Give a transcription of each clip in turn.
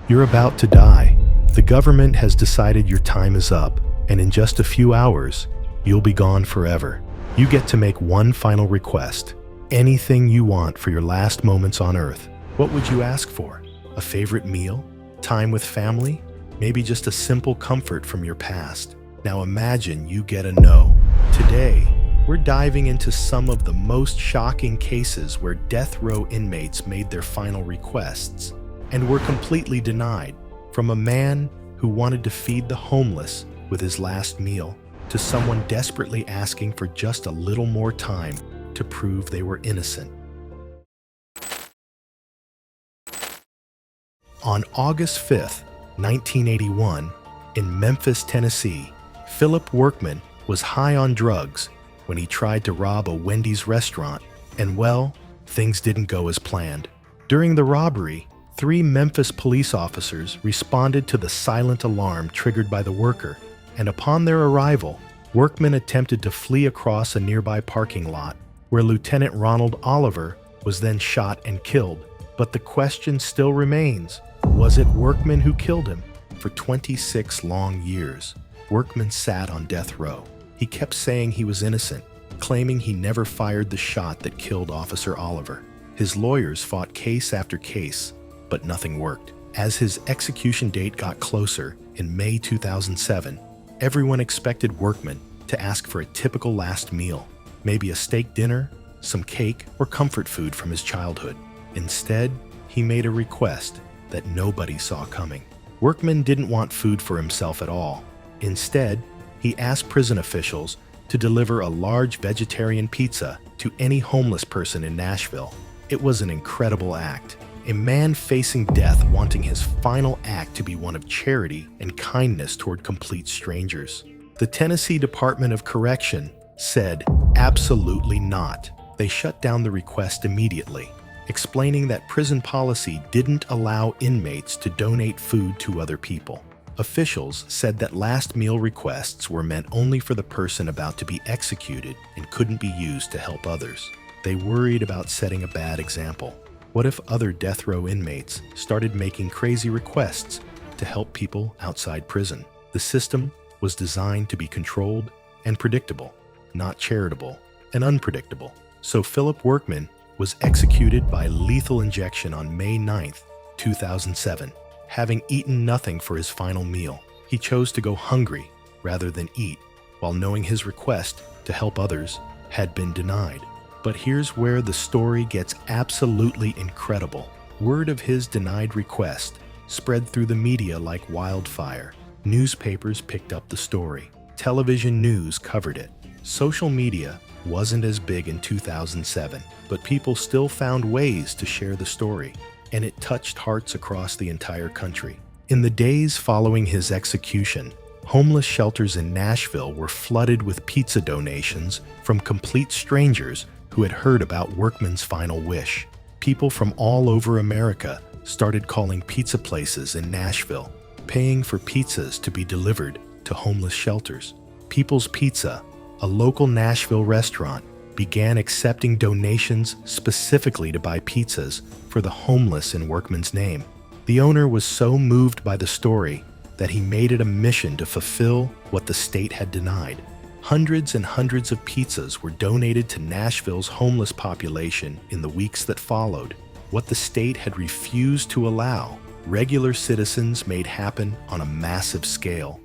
You're about to die. The government has decided your time is up, and in just a few hours, you'll be gone forever. You get to make one final request. Anything you want for your last moments on Earth. What would you ask for? A favorite meal? Time with family? Maybe just a simple comfort from your past. Now imagine you get a no. Today, we're diving into some of the most shocking cases where death row inmates made their final requests and were completely denied. From a man who wanted to feed the homeless with his last meal to someone desperately asking for just a little more time to prove they were innocent. On August 5th, 1981, in Memphis, Tennessee, Philip Workman was high on drugs when he tried to rob a Wendy's restaurant, and well, things didn't go as planned. During the robbery, 3 Memphis police officers responded to the silent alarm triggered by the worker, and upon their arrival, Workman attempted to flee across a nearby parking lot, where Lieutenant Ronald Oliver was then shot and killed. But the question still remains, was it Workman who killed him? For 26 long years, Workman sat on death row. He kept saying he was innocent, claiming he never fired the shot that killed Officer Oliver. His lawyers fought case after case, but nothing worked. As his execution date got closer in May 2007, everyone expected Workman to ask for a typical last meal, maybe a steak dinner, some cake, or comfort food from his childhood. Instead, he made a request that nobody saw coming. Workman didn't want food for himself at all. Instead, he asked prison officials to deliver a large vegetarian pizza to any homeless person in Nashville. It was an incredible act. A man facing death wanting his final act to be one of charity and kindness toward complete strangers. The Tennessee Department of Correction said, absolutely not. They shut down the request immediately, explaining that prison policy didn't allow inmates to donate food to other people. Officials said that last meal requests were meant only for the person about to be executed and couldn't be used to help others. They worried about setting a bad example. What if other death row inmates started making crazy requests to help people outside prison? The system was designed to be controlled and predictable, not charitable and unpredictable. So Philip Workman was executed by lethal injection on May 9th, 2007. Having eaten nothing for his final meal, he chose to go hungry rather than eat, while knowing his request to help others had been denied. But here's where the story gets absolutely incredible. Word of his denied request spread through the media like wildfire. Newspapers picked up the story. Television news covered it. Social media wasn't as big in 2007, but people still found ways to share the story, and it touched hearts across the entire country. In the days following his execution, homeless shelters in Nashville were flooded with pizza donations from complete strangers who had heard about Workman's final wish. People from all over America started calling pizza places in Nashville, paying for pizzas to be delivered to homeless shelters. People's Pizza, a local Nashville restaurant, began accepting donations specifically to buy pizzas for the homeless in Workman's name. The owner was so moved by the story that he made it a mission to fulfill what the state had denied. Hundreds and hundreds of pizzas were donated to Nashville's homeless population in the weeks that followed. What the state had refused to allow, regular citizens made happen on a massive scale.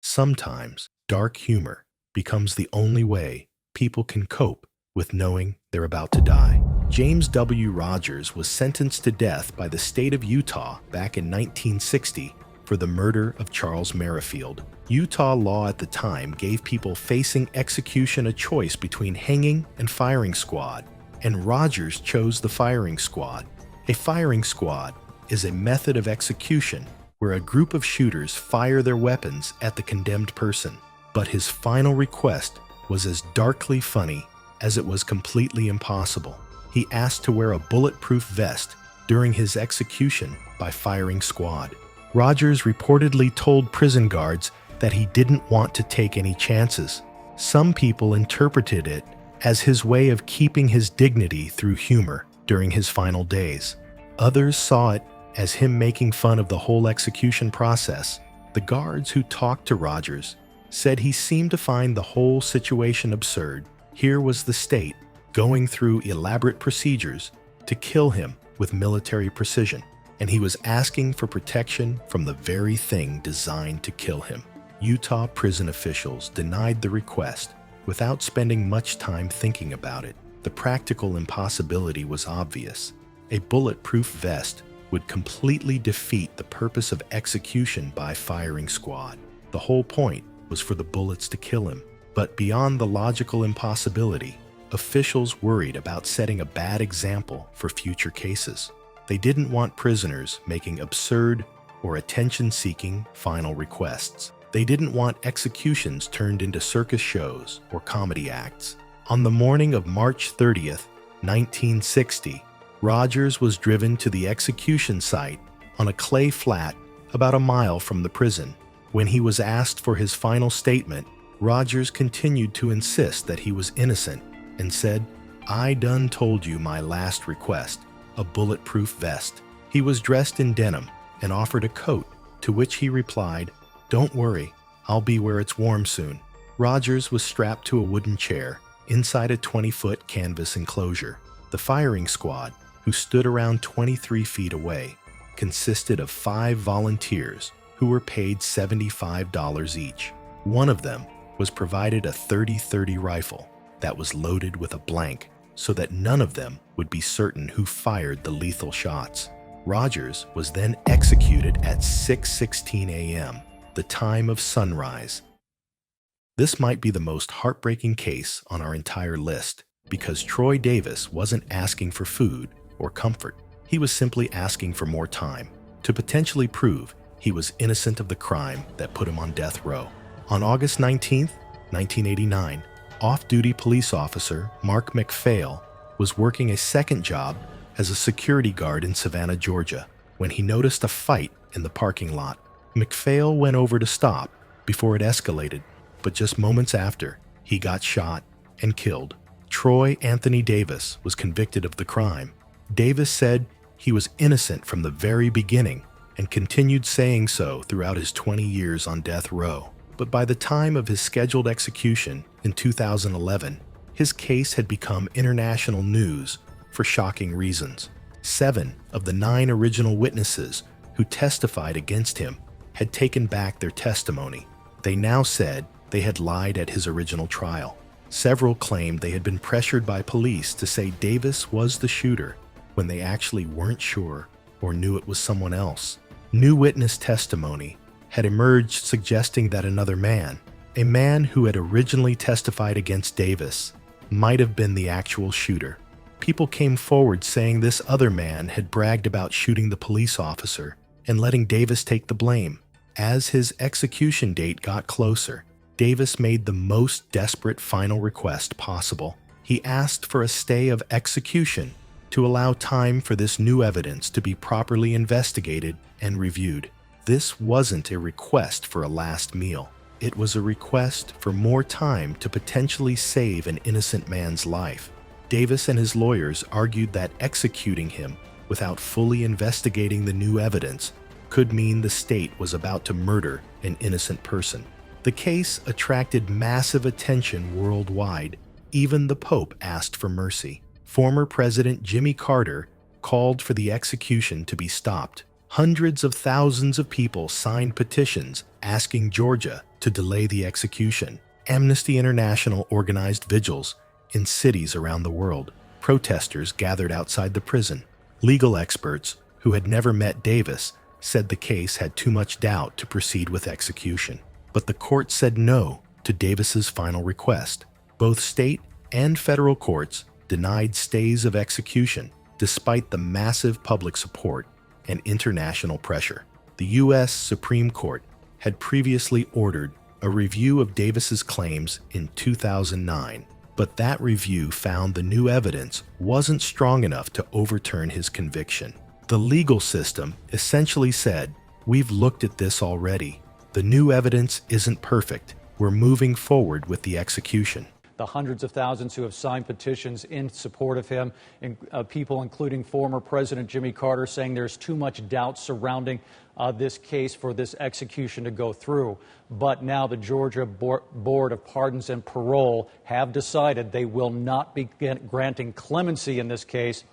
Sometimes, dark humor becomes the only way people can cope with knowing they're about to die. James W. Rogers was sentenced to death by the state of Utah back in 1960 for the murder of Charles Merrifield. Utah law at the time gave people facing execution a choice between hanging and firing squad, and Rogers chose the firing squad. A firing squad is a method of execution where a group of shooters fire their weapons at the condemned person. But his final request was as darkly funny as it was completely impossible. He asked to wear a bulletproof vest during his execution by firing squad. Rogers reportedly told prison guards that he didn't want to take any chances. Some people interpreted it as his way of keeping his dignity through humor during his final days. Others saw it as him making fun of the whole execution process. The guards who talked to Rogers said he seemed to find the whole situation absurd. Here was the state going through elaborate procedures to kill him with military precision, and he was asking for protection from the very thing designed to kill him. Utah prison officials denied the request without spending much time thinking about it. The practical impossibility was obvious. A bulletproof vest would completely defeat the purpose of execution by firing squad. The whole point was for the bullets to kill him. But beyond the logical impossibility, officials worried about setting a bad example for future cases. They didn't want prisoners making absurd or attention-seeking final requests. They didn't want executions turned into circus shows or comedy acts. On the morning of March 30th, 1960, Rogers was driven to the execution site on a clay flat about a mile from the prison. When he was asked for his final statement, Rogers continued to insist that he was innocent and said, "I done told you my last request, a bulletproof vest." He was dressed in denim and offered a coat, to which he replied, "Don't worry, I'll be where it's warm soon." Rogers was strapped to a wooden chair inside a 20-foot canvas enclosure. The firing squad, who stood around 23 feet away, consisted of 5 volunteers who were paid $75 each. One of them was provided a .30-30 rifle that was loaded with a blank so that none of them would be certain who fired the lethal shots. Rogers was then executed at 6:16 a.m., the time of sunrise. This might be the most heartbreaking case on our entire list because Troy Davis wasn't asking for food or comfort. He was simply asking for more time to potentially prove he was innocent of the crime that put him on death row. On August 19, 1989, off-duty police officer Mark McPhail was working a second job as a security guard in Savannah, Georgia, when he noticed a fight in the parking lot. McPhail went over to stop before it escalated, but just moments after, he got shot and killed. Troy Anthony Davis was convicted of the crime. Davis said he was innocent from the very beginning and continued saying so throughout his 20 years on death row. But by the time of his scheduled execution in 2011, his case had become international news for shocking reasons. 7 of the 9 original witnesses who testified against him had taken back their testimony. They now said they had lied at his original trial. Several claimed they had been pressured by police to say Davis was the shooter when they actually weren't sure or knew it was someone else. New witness testimony had emerged suggesting that another man, a man who had originally testified against Davis, might have been the actual shooter. People came forward saying this other man had bragged about shooting the police officer and letting Davis take the blame. As his execution date got closer, Davis made the most desperate final request possible. He asked for a stay of execution to allow time for this new evidence to be properly investigated and reviewed. This wasn't a request for a last meal. It was a request for more time to potentially save an innocent man's life. Davis and his lawyers argued that executing him without fully investigating the new evidence could mean the state was about to murder an innocent person. The case attracted massive attention worldwide. Even the Pope asked for mercy. Former President Jimmy Carter called for the execution to be stopped. Hundreds of thousands of people signed petitions asking Georgia to delay the execution. Amnesty International organized vigils in cities around the world. Protesters gathered outside the prison. Legal experts who had never met Davis said the case had too much doubt to proceed with execution. But the court said no to Davis's final request. Both state and federal courts denied stays of execution despite the massive public support and international pressure. The U.S. Supreme Court had previously ordered a review of Davis's claims in 2009, but that review found the new evidence wasn't strong enough to overturn his conviction. The legal system essentially said, "We've looked at this already. The new evidence isn't perfect. We're moving forward with the execution." the hundreds of thousands who have signed petitions in support of him, and people including former President Jimmy Carter saying there's too much doubt surrounding this case for this execution to go through. But now the Georgia Board of Pardons and Parole have decided they will not be granting clemency in this case,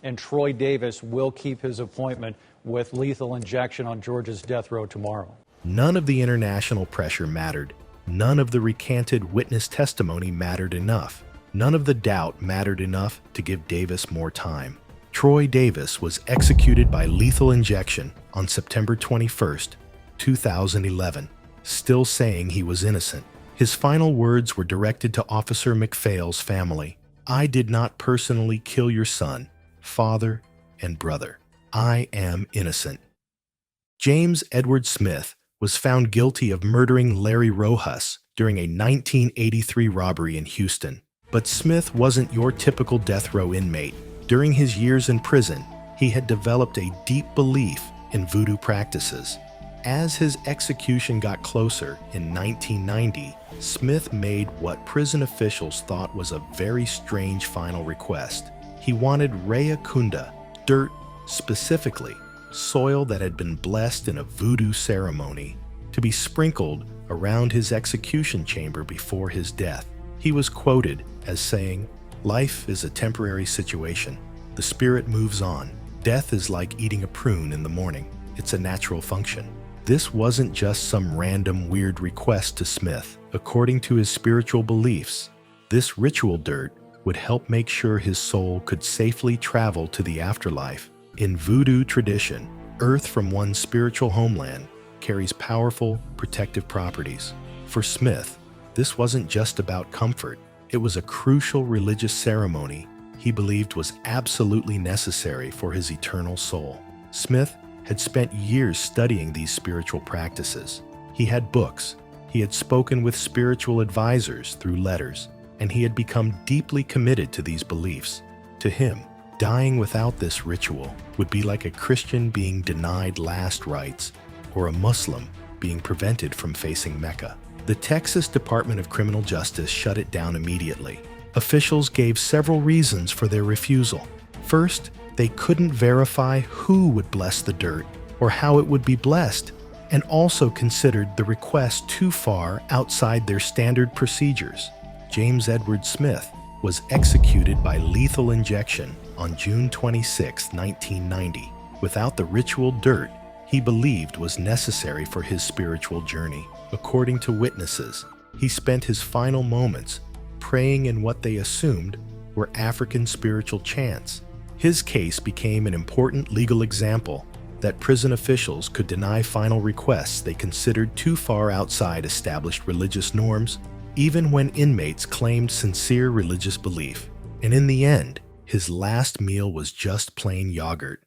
and Troy Davis will keep his appointment with lethal injection on Georgia's death row tomorrow. None of the international pressure mattered. None of the recanted witness testimony mattered enough. None of the doubt mattered enough to give Davis more time. Troy Davis was executed by lethal injection on September 21st, 2011, still saying he was innocent. His final words were directed to Officer McPhail's family. "I did not personally kill your son, father, and brother. I am innocent." James Edward Smith was found guilty of murdering Larry Rojas during a 1983 robbery in Houston. But Smith wasn't your typical death row inmate. During his years in prison, he had developed a deep belief in voodoo practices. As his execution got closer in 1990, Smith made what prison officials thought was a very strange final request. He wanted Raya Kunda, dirt, specifically soil that had been blessed in a voodoo ceremony, to be sprinkled around his execution chamber before his death. He was quoted as saying, "Life is a temporary situation. The spirit moves on. Death is like eating a prune in the morning. It's a natural function." This wasn't just some random weird request to Smith. According to his spiritual beliefs, this ritual dirt would help make sure his soul could safely travel to the afterlife. In voodoo tradition, earth from one's spiritual homeland carries powerful protective properties. For Smith, this wasn't just about comfort. It was a crucial religious ceremony he believed was absolutely necessary for his eternal soul. Smith had spent years studying these spiritual practices. He had books, he had spoken with spiritual advisors through letters, and he had become deeply committed to these beliefs. To him, dying without this ritual would be like a Christian being denied last rites or a Muslim being prevented from facing Mecca. The Texas Department of Criminal Justice shut it down immediately. Officials gave several reasons for their refusal. First, they couldn't verify who would bless the dirt or how it would be blessed, and also considered the request too far outside their standard procedures. James Edward Smith was executed by lethal injection on June 26, 1990, without the ritual dirt he believed was necessary for his spiritual journey. According to witnesses, he spent his final moments praying in what they assumed were African spiritual chants. His case became an important legal example that prison officials could deny final requests they considered too far outside established religious norms, even when inmates claimed sincere religious belief. And in the end, his last meal was just plain yogurt.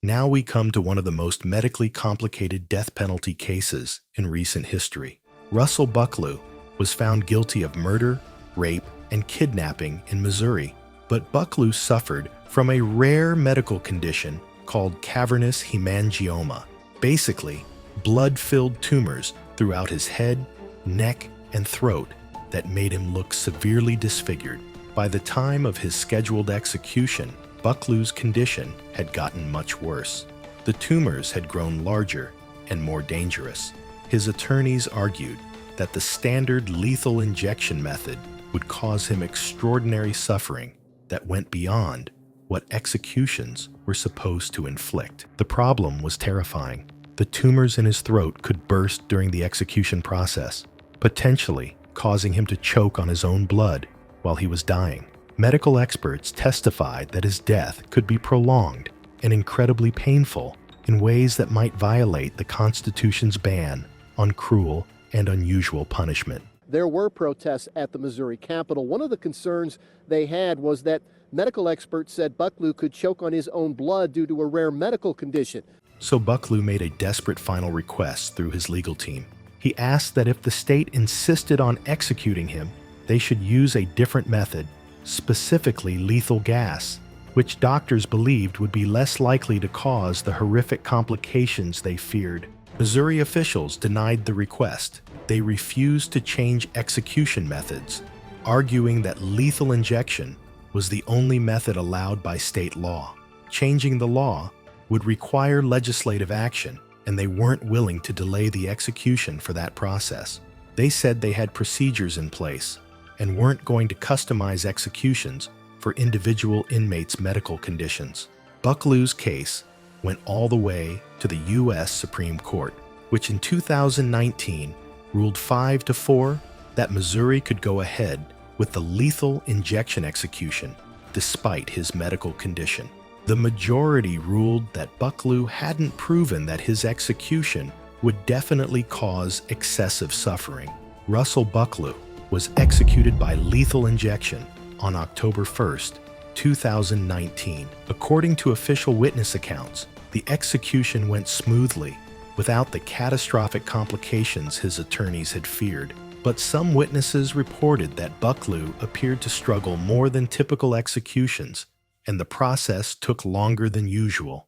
Now we come to one of the most medically complicated death penalty cases in recent history. Russell Bucklew was found guilty of murder, rape, and kidnapping in Missouri. But Bucklew suffered from a rare medical condition called cavernous hemangioma. Basically, blood-filled tumors throughout his head, neck, and throat that made him look severely disfigured. By the time of his scheduled execution, Bucklew's condition had gotten much worse. The tumors had grown larger and more dangerous. His attorneys argued that the standard lethal injection method would cause him extraordinary suffering that went beyond what executions were supposed to inflict. The problem was terrifying. The tumors in his throat could burst during the execution process, potentially causing him to choke on his own blood while he was dying. Medical experts testified that his death could be prolonged and incredibly painful in ways that might violate the Constitution's ban on cruel and unusual punishment. There were protests at the Missouri Capitol. One of the concerns they had was that medical experts said Bucklew could choke on his own blood due to a rare medical condition. So Bucklew made a desperate final request through his legal team. He asked that if the state insisted on executing him, they should use a different method, specifically lethal gas, which doctors believed would be less likely to cause the horrific complications they feared. Missouri officials denied the request. They refused to change execution methods, arguing that lethal injection was the only method allowed by state law. Changing the law would require legislative action, and they weren't willing to delay the execution for that process. They said they had procedures in place and weren't going to customize executions for individual inmates' medical conditions. Bucklew's case went all the way to the U.S. Supreme Court, which in 2019 ruled 5-4 that Missouri could go ahead with the lethal injection execution despite his medical condition. The majority ruled that Bucklew hadn't proven that his execution would definitely cause excessive suffering. Russell Bucklew was executed by lethal injection on October 1st, 2019. According to official witness accounts, the execution went smoothly without the catastrophic complications his attorneys had feared. But some witnesses reported that Bucklew appeared to struggle more than typical executions, and the process took longer than usual.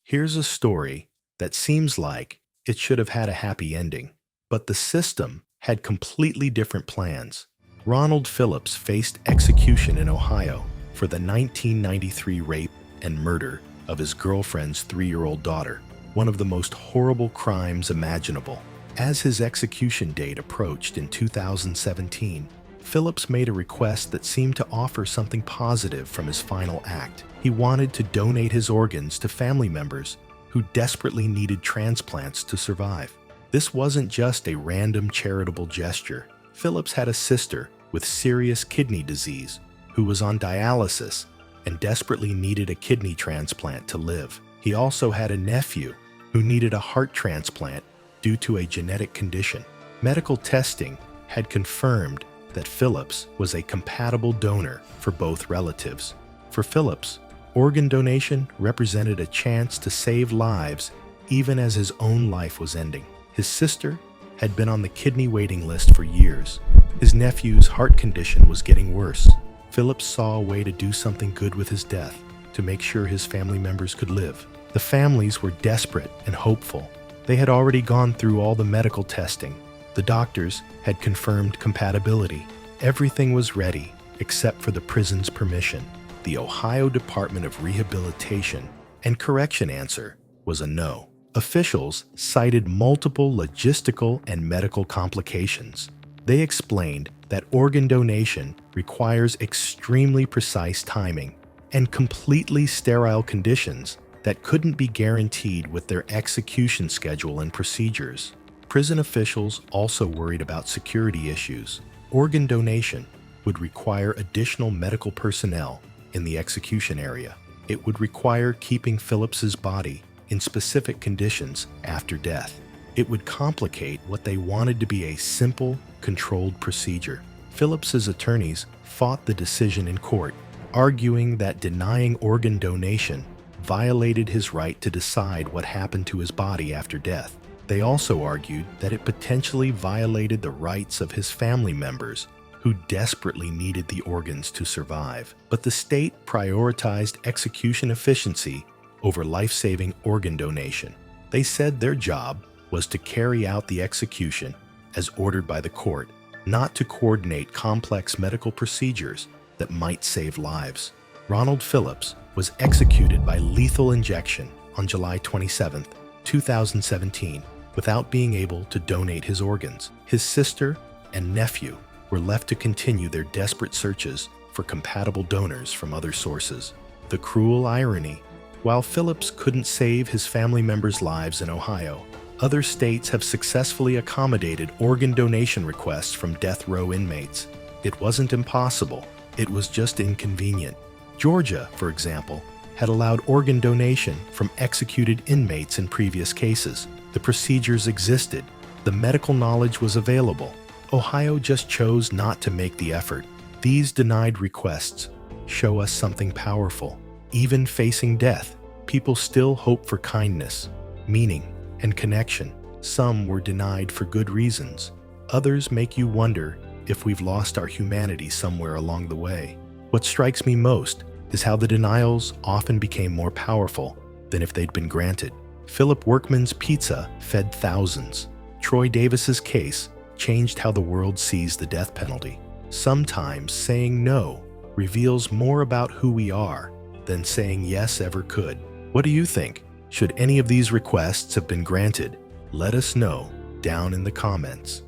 Here's a story that seems like it should have had a happy ending, but the system had completely different plans. Ronald Phillips faced execution in Ohio for the 1993 rape and murder of his girlfriend's 3-year-old daughter, one of the most horrible crimes imaginable. As his execution date approached in 2017, Phillips made a request that seemed to offer something positive from his final act. He wanted to donate his organs to family members who desperately needed transplants to survive. This wasn't just a random charitable gesture. Phillips had a sister with serious kidney disease who was on dialysis and desperately needed a kidney transplant to live. He also had a nephew who needed a heart transplant due to a genetic condition. Medical testing had confirmed that Phillips was a compatible donor for both relatives. For Phillips, organ donation represented a chance to save lives even as his own life was ending. His sister had been on the kidney waiting list for years. His nephew's heart condition was getting worse. Phillips saw a way to do something good with his death to make sure his family members could live. The families were desperate and hopeful. They had already gone through all the medical testing. The doctors had confirmed compatibility. Everything was ready except for the prison's permission. The Ohio Department of Rehabilitation and Correction answer was a no. Officials cited multiple logistical and medical complications. They explained that organ donation requires extremely precise timing and completely sterile conditions that couldn't be guaranteed with their execution schedule and procedures. Prison officials also worried about security issues. Organ donation would require additional medical personnel in the execution area. It would require keeping Phillips's body in specific conditions after death. It would complicate what they wanted to be a simple, controlled procedure. Phillips's attorneys fought the decision in court, arguing that denying organ donation violated his right to decide what happened to his body after death. They also argued that it potentially violated the rights of his family members who desperately needed the organs to survive. But the state prioritized execution efficiency over life-saving organ donation. They said their job was to carry out the execution as ordered by the court, not to coordinate complex medical procedures that might save lives. Ronald Phillips was executed by lethal injection on July 27, 2017, without being able to donate his organs. His sister and nephew were left to continue their desperate searches for compatible donors from other sources. The cruel irony: while Phillips couldn't save his family members' lives in Ohio, other states have successfully accommodated organ donation requests from death row inmates. It wasn't impossible, it was just inconvenient. Georgia, for example, had allowed organ donation from executed inmates in previous cases. The procedures existed, the medical knowledge was available. Ohio just chose not to make the effort. These denied requests show us something powerful. Even facing death, people still hope for kindness, meaning, and connection. Some were denied for good reasons. Others make you wonder if we've lost our humanity somewhere along the way. What strikes me most is how the denials often became more powerful than if they'd been granted. Philip Workman's pizza fed thousands. Troy Davis's case changed how the world sees the death penalty. Sometimes saying no reveals more about who we are than saying yes ever could. What do you think? Should any of these requests have been granted? Let us know down in the comments.